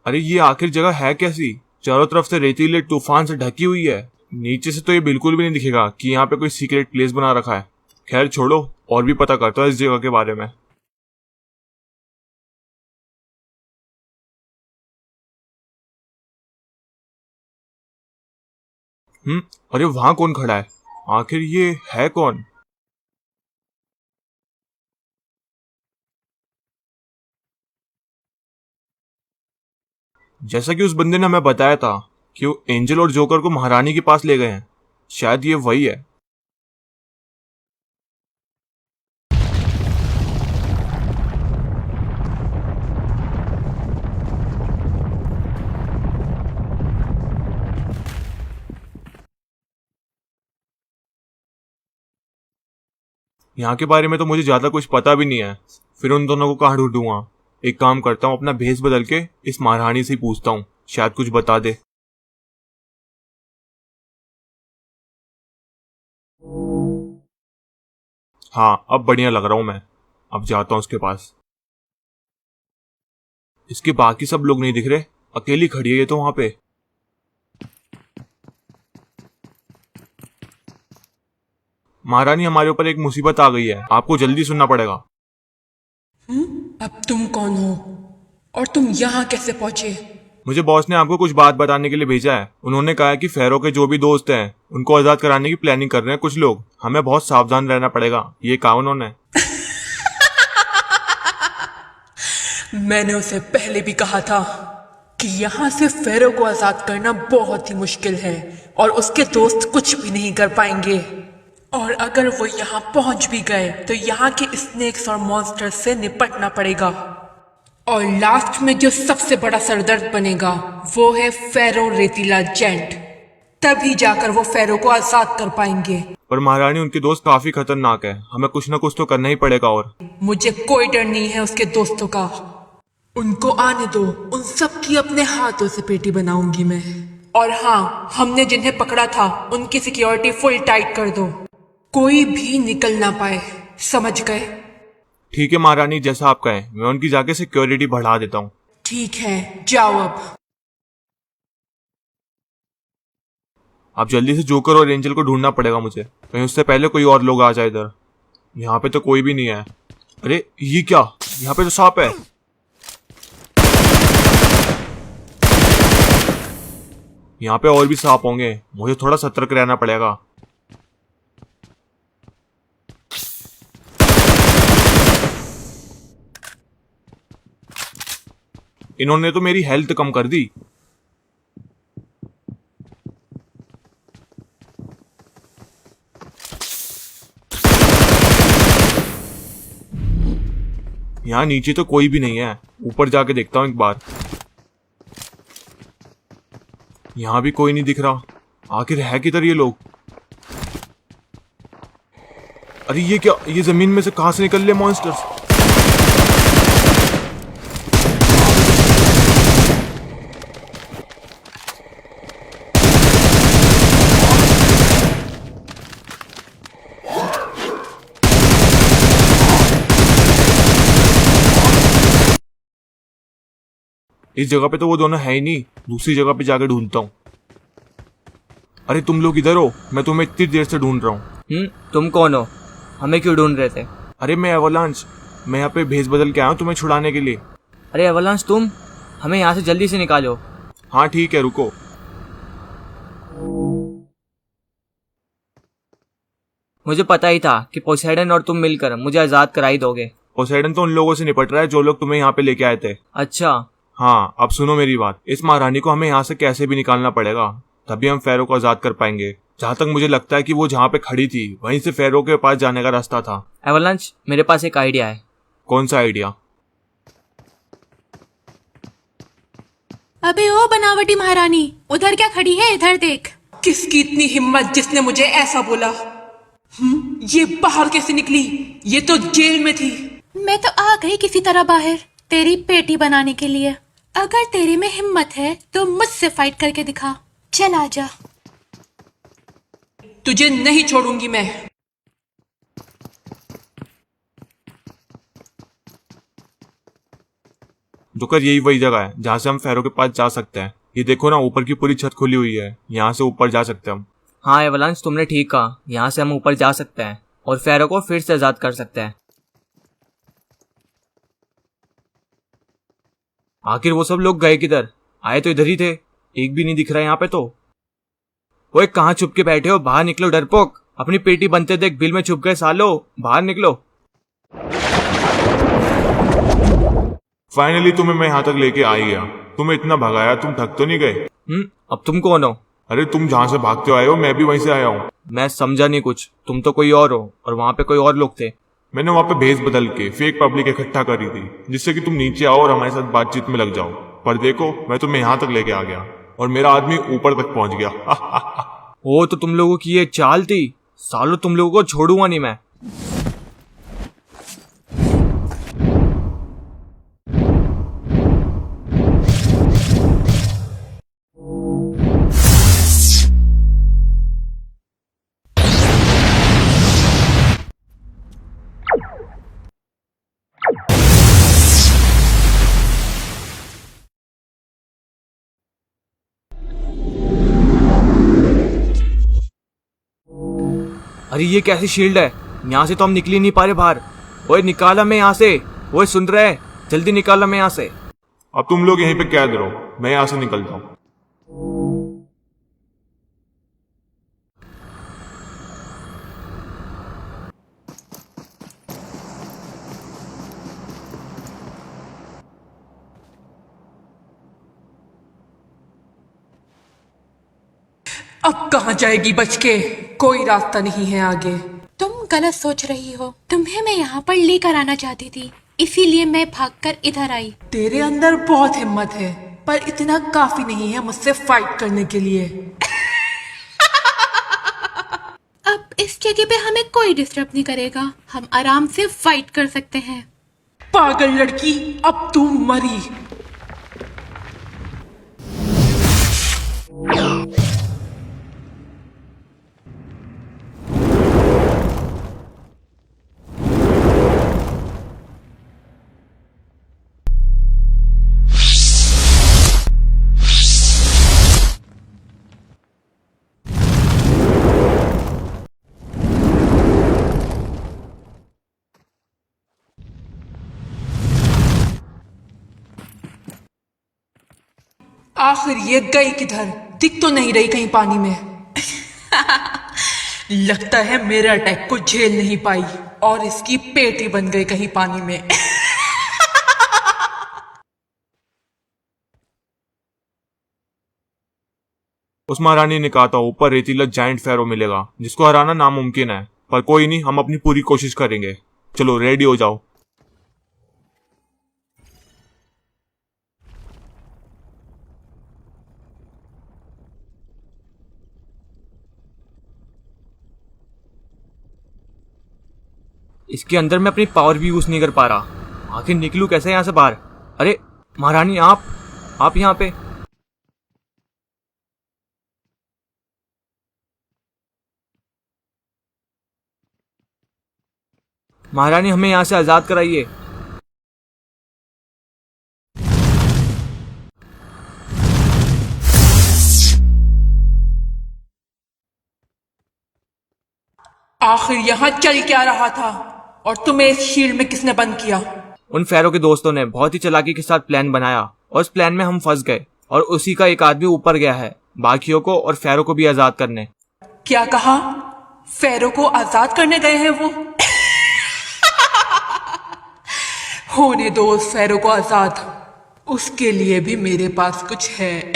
अरे ये आखिर जगह है कैसी? चारों तरफ से रेतीले तूफान से ढकी हुई है। नीचे से तो ये बिल्कुल भी नहीं दिखेगा कि यहाँ पे कोई सीक्रेट प्लेस बना रखा है। खैर छोड़ो, और भी पता करता हूँ इस जगह के बारे में। अरे वहां कौन खड़ा है? आखिर ये है कौन? जैसा कि उस बंदे ने हमें बताया था कि वो एंजल और जोकर को महारानी के पास ले गए हैं। शायद ये वही है। यहाँ के बारे में तो मुझे ज्यादा कुछ पता भी नहीं है। फिर उन दोनों को कहाँ ढूंढूंगा? एक काम करता हूँ, अपना भेस बदल के इस महारानी से ही पूछता हूँ, शायद कुछ बता दे। हाँ, अब बढ़िया लग रहा हूँ मैं। अब जाता हूँ उसके पास। इसके बाकी सब लोग नहीं दिख रहे, अकेली खड़ी है ये तो वहां पे। महारानी, हमारे ऊपर एक मुसीबत आ गई है, आपको जल्दी सुनना पड़ेगा। अब तुम कौन हो और तुम यहाँ कैसे पहुंचे? मुझे बॉस ने आपको कुछ बात बताने के लिए भेजा है। उन्होंने कहा है कि फेरो के जो भी दोस्त हैं उनको आजाद कराने की प्लानिंग कर रहे हैं कुछ लोग। हमें बहुत सावधान रहना पड़ेगा, ये कहा उन्होंने। मैंने उसे पहले भी कहा था कि यहाँ से फेरो को आजाद करना बहुत ही मुश्किल है और उसके दोस्त कुछ भी नहीं कर पाएंगे। और अगर वो यहाँ पहुंच भी गए तो यहाँ के स्नेक्स और मॉन्स्टर्स से निपटना पड़ेगा। और लास्ट में जो सबसे बड़ा सरदर्द बनेगा वो है फेरो रेतीला जेंट। तभी जाकर वो फेरो को आजाद कर पाएंगे। पर महारानी, उनके दोस्त काफी खतरनाक है, हमें कुछ ना कुछ तो करना ही पड़ेगा। और मुझे कोई डर नहीं है उसके दोस्तों का। उनको आने दो, उन सब की अपने हाथों से पेटी बनाऊंगी मैं। और हाँ, हमने जिन्हें पकड़ा था उनकी सिक्योरिटी फुल टाइट कर दो, कोई भी निकल ना पाए, समझ गए? ठीक है महारानी, जैसा आप कहें। मैं उनकी जाके सिक्योरिटी बढ़ा देता हूँ। ठीक है, जाओ अब जल्दी से जोकर और एंजल को ढूंढना पड़ेगा मुझे, कहीं उससे पहले कोई और लोग आ जाए इधर। यहाँ पे तो कोई भी नहीं है। अरे ये क्या? यहाँ पे तो सांप है। यहाँ पे और भी सांप होंगे, मुझे थोड़ा सतर्क रहना पड़ेगा। इन्होंने तो मेरी हेल्थ कम कर दी। यहाँ नीचे तो कोई भी नहीं है, ऊपर जाके देखता हूँ एक बार। यहाँ भी कोई नहीं दिख रहा। आखिर है किधर ये लोग? अरे ये क्या? ये जमीन में से कहां से निकल रहे मॉन्स्टर्स? इस जगह पे तो वो दोनों है ही नहीं, दूसरी जगह पे जाके ढूंढता हूँ। अरे तुम लोग इधर हो, मैं तुम्हें इतनी देर से ढूंढ रहा हूँ। तुम कौन हो? हमें क्यों ढूंढ रहे थे? अरे मैं एवलांच, मैं यहाँ पे भेस बदल के आया हूँ तुम्हें छुड़ाने के लिए। अरे एवलांच, तुम हमें यहाँ से जल्दी से निकालो। हाँ ठीक है, रुको। मुझे पता ही था कि पोसेडन और तुम मिलकर मुझे आजाद करा ही दोगे। पोसेडन तो उन लोगों से निपट रहा है जो लोग तुम्हें यहाँ पे लेके आए थे। अच्छा। हाँ, अब सुनो मेरी बात। इस महारानी को हमें यहाँ से कैसे भी निकालना पड़ेगा, तभी हम फेरो को आजाद कर पाएंगे। जहाँ तक मुझे लगता है कि वो जहाँ पे खड़ी थी वहीं से फेरो के पास जाने का रास्ता था। एवलांच, मेरे पास एक आइडिया है। कौन सा आइडिया? अबे ओ बनावटी महारानी, उधर क्या खड़ी है? इधर देख। किसकी इतनी हिम्मत जिसने मुझे ऐसा बोला? ये बाहर कैसे निकली? ये तो जेल में थी। मैं तो आ गई किसी तरह बाहर, तेरी पेटी बनाने के लिए। अगर तेरे में हिम्मत है तो मुझसे फाइट करके दिखा। चल आजा। तुझे नहीं छोड़ूंगी मैं। जोकर यही वही जगह है जहाँ से हम फेरो के पास जा सकते हैं। ये देखो ना, ऊपर की पूरी छत खुली हुई है, यहाँ से ऊपर जा सकते हैं हम। हाँ एवलांच, तुमने ठीक कहा, यहाँ से हम ऊपर जा सकते हैं और फेरो को फिर से आजाद कर सकते हैं। आखिर वो सब लोग गए किधर? आए तो इधर ही थे, एक भी नहीं दिख रहा यहाँ पे तो। ओए कहाँ छुप के बैठे हो? बाहर निकलो डरपोक, अपनी पेटी बनते देख बिल में छुप गए सालो, बाहर निकलो। फाइनली तुम्हें मैं यहाँ तक लेके आ ही गया। तुम्हें इतना भगाया, तुम थक तो नहीं गए? अब तुम कौन हो? अरे तुम जहाँ से भागते आए हो मैं भी वहीं से आया हूँ। मैं समझा नहीं कुछ, तुम तो कोई और हो और वहाँ पे कोई और लोग थे। मैंने वहाँ पे भेस बदल के फेक पब्लिक इकट्ठा करी थी जिससे कि तुम नीचे आओ और हमारे साथ बातचीत में लग जाओ। पर देखो, मैं तुम्हें यहाँ तक लेके आ गया और मेरा आदमी ऊपर तक पहुंच गया। ओ तो तुम लोगों की ये चाल थी सालो, तुम लोगों को छोड़ूंगा नहीं मैं। अरे ये कैसी शील्ड है? यहाँ से तो हम निकल ही नहीं पा रहे बाहर। ओए निकाल हमें यहाँ से, ओए सुन रहे? जल्दी निकाल हमें यहाँ से। अब तुम लोग यहीं पे कैद रहो, मैं यहाँ से निकलता हूँ। अब कहाँ जाएगी बच के? कोई रास्ता नहीं है आगे। तुम गलत सोच रही हो, तुम्हें मैं यहाँ पर लेकर आना चाहती थी, इसीलिए मैं भागकर इधर आई। तेरे अंदर बहुत हिम्मत है, पर इतना काफी नहीं है मुझसे फाइट करने के लिए। अब इस जगह पे हमें कोई डिस्टर्ब नहीं करेगा, हम आराम से फाइट कर सकते हैं। पागल लड़की, अब तू मरी। आखिर ये गई किधर? दिख तो नहीं रही कहीं पानी में। लगता है मेरे अटैक को झेल नहीं पाई और इसकी पेट ही बन गई कहीं पानी में। उस महारानी ने कहा था ऊपर रेतीला जायंट फेरो मिलेगा जिसको हराना नामुमकिन है, पर कोई नहीं, हम अपनी पूरी कोशिश करेंगे। चलो रेडी हो जाओ। इसके अंदर मैं अपनी पावर भी यूज नहीं कर पा रहा, आखिर निकलूं कैसे यहाँ से बाहर? अरे महारानी, आप यहाँ पे? महारानी हमें यहाँ से आजाद कराइए। आखिर यहाँ चल क्या रहा था और तुम्हें इस शील्ड में किसने बंद किया? उन फेरो के दोस्तों ने बहुत ही चालाकी के साथ प्लान बनाया और उस प्लान में हम फंस गए और उसी का एक आदमी ऊपर गया है बाकियों को और फेरो को भी आजाद करने। क्या कहा? फेरो को आजाद करने गए हैं वो? होने दो उस फेरो को आजाद, उसके लिए भी मेरे पास कुछ है।